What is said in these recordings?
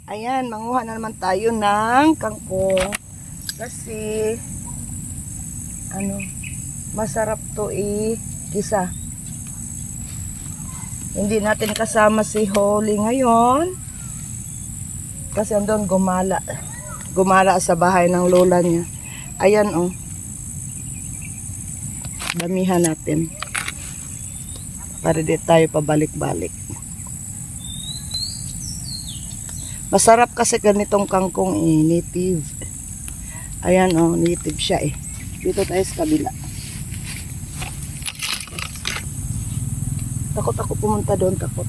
Ayan, manguha na naman tayo ng kangkong. Kasi, masarap to i-gisa. Hindi natin kasama si Holly ngayon. Kasi andun gumala. Gumala sa bahay ng lola niya. Ayan oh. Damihan natin. Para di tayo pabalik-balik. Masarap kasi ganitong kangkong native. Ayan oh, native siya eh. Dito tayo sa kabila. Takot ako pumunta doon, takot.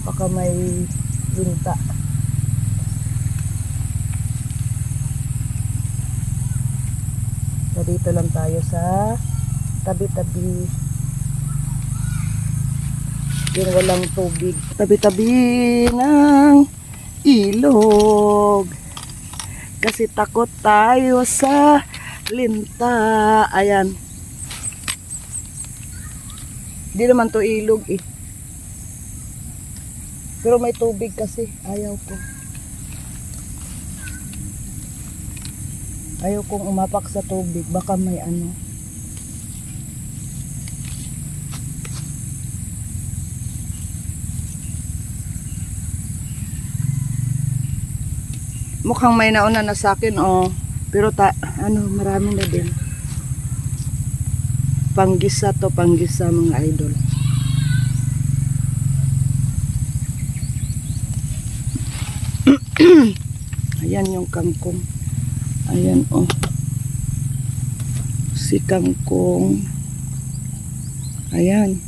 Baka may linta. So dito lang tayo sa tabi-tabi. Yung walang tubig. Tabi-tabi ng ilog. Kasi takot tayo sa linta. Ayan. Hindi naman to ilog eh. Pero may tubig kasi. Ayaw ko. Ayaw kong umapak sa tubig. Baka may ano. Mukhang may nauna na sa akin oh. Pero marami na din. Panggisa to, panggisa mga idol. Ayan yung kangkong. Ayan oh. Si kangkong. Ayan.